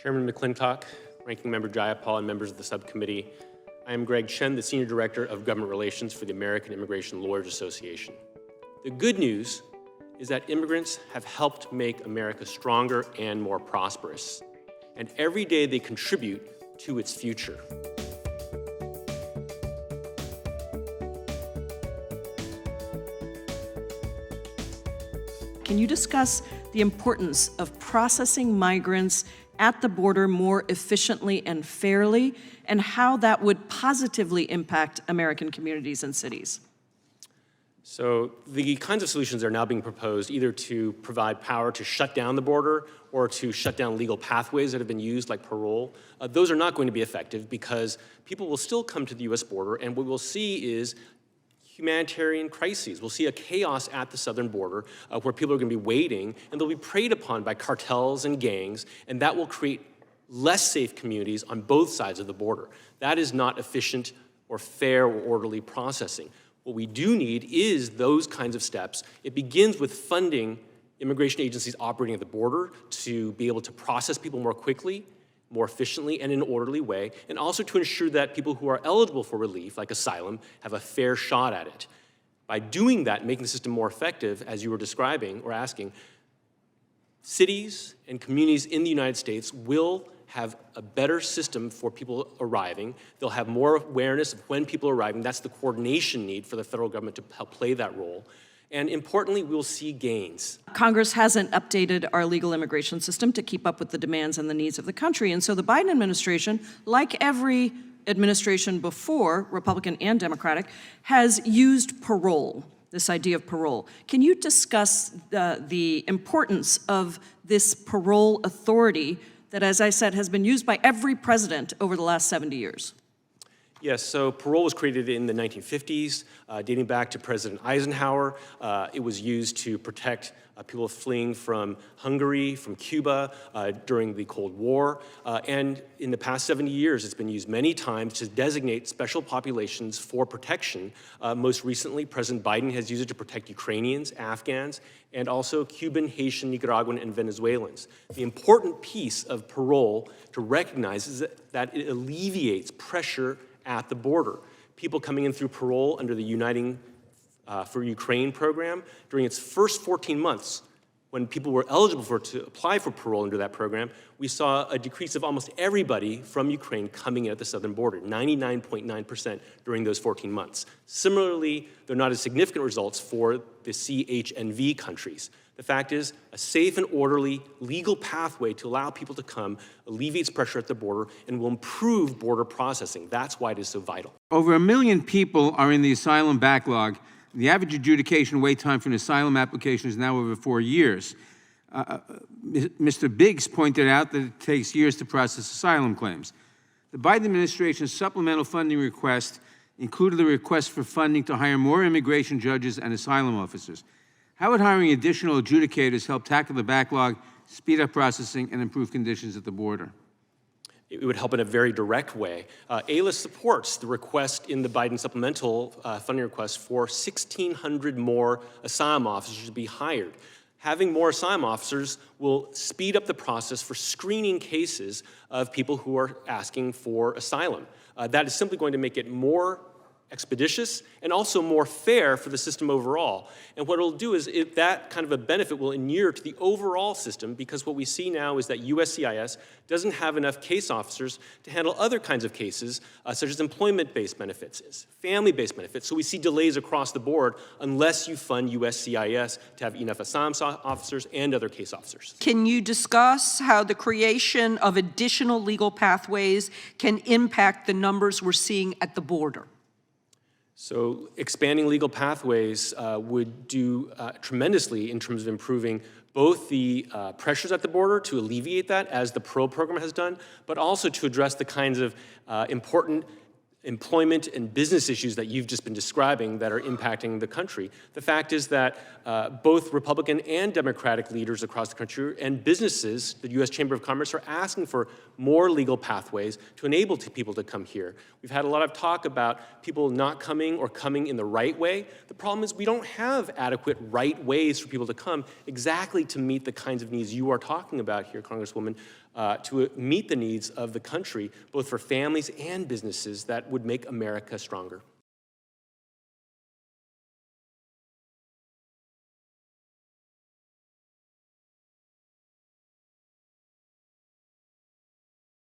Chairman McClintock, Ranking Member Jayapal, and members of the subcommittee, I am Greg Chen, the Senior Director of Government Relations for the American Immigration Lawyers Association. The good news is that immigrants have helped make America stronger and more prosperous, and every day they contribute to its future. Can you discuss the importance of processing migrants at the border more efficiently and fairly, and how that would positively impact American communities and cities? So the kinds of solutions that are now being proposed either to provide power to shut down the border or to shut down legal pathways that have been used, like parole, those are not going to be effective because people will still come to the US border, and what we'll see is humanitarian crises. We'll see a chaos at the southern border where people are going to be waiting, and they'll be preyed upon by cartels and gangs, and that will create less safe communities on both sides of the border. That is not efficient or fair or orderly processing. What we do need is those kinds of steps. It begins with funding immigration agencies operating at the border to be able to process people more quickly, more efficiently, and in an orderly way, and also to ensure that people who are eligible for relief, like asylum, have a fair shot at it. By doing that, making the system more effective, as you were describing or asking, cities and communities in the United States will have a better system for people arriving. They'll have more awareness of when people are arriving. That's the coordination need for the federal government to help play that role. And importantly, we'll see gains. Congress hasn't updated our legal immigration system to keep up with the demands and the needs of the country. And so the Biden administration, like every administration before, Republican and Democratic, has used parole, this idea of parole. Can you discuss the importance of this parole authority that, as I said, has been used by every president over the last 70 years? Yes, so parole was created in the 1950s, dating back to President Eisenhower. It was used to protect people fleeing from Hungary, from Cuba during the Cold War. And in the past 70 years, it's been used many times to designate special populations for protection. Most recently, President Biden has used it to protect Ukrainians, Afghans, and also Cuban, Haitian, Nicaraguan, and Venezuelans. The important piece of parole to recognize is that it alleviates pressure at the border. People coming in through parole under the Uniting for Ukraine program, during its first 14 months, when people were eligible to apply for parole under that program, we saw a decrease of almost everybody from Ukraine coming in at the southern border, 99.9% during those 14 months. Similarly, they're not as significant results for the CHNV countries. The fact is, a safe and orderly legal pathway to allow people to come alleviates pressure at the border and will improve border processing. That's why it is so vital. Over 1 million people are in the asylum backlog. The average adjudication wait time for an asylum application is now over 4 years. Mr. Biggs pointed out that it takes years to process asylum claims. The Biden administration's supplemental funding request included the request for funding to hire more immigration judges and asylum officers. How would hiring additional adjudicators help tackle the backlog, speed up processing, and improve conditions at the border? It would help in a very direct way. ALIS supports the request in the Biden supplemental funding request for 1,600 more asylum officers to be hired. Having more asylum officers will speed up the process for screening cases of people who are asking for asylum. That is simply going to make it more expeditious and also more fair for the system overall. And what it'll do is that kind of a benefit will inure to the overall system, because what we see now is that USCIS doesn't have enough case officers to handle other kinds of cases, such as employment-based benefits, family-based benefits. So we see delays across the board unless you fund USCIS to have enough asylum officers and other case officers. Can you discuss how the creation of additional legal pathways can impact the numbers we're seeing at the border? So expanding legal pathways would do tremendously in terms of improving both the pressures at the border to alleviate that, as the parole program has done, but also to address the kinds of important employment and business issues that you've just been describing that are impacting the country. The fact is that both Republican and Democratic leaders across the country and businesses, the U.S. Chamber of Commerce, are asking for more legal pathways to enable people to come here. We've had a lot of talk about people not coming or coming in the right way. The problem is we don't have adequate right ways for people to come exactly to meet the kinds of needs you are talking about here, Congresswoman. to meet the needs of the country, both for families and businesses that would make America stronger.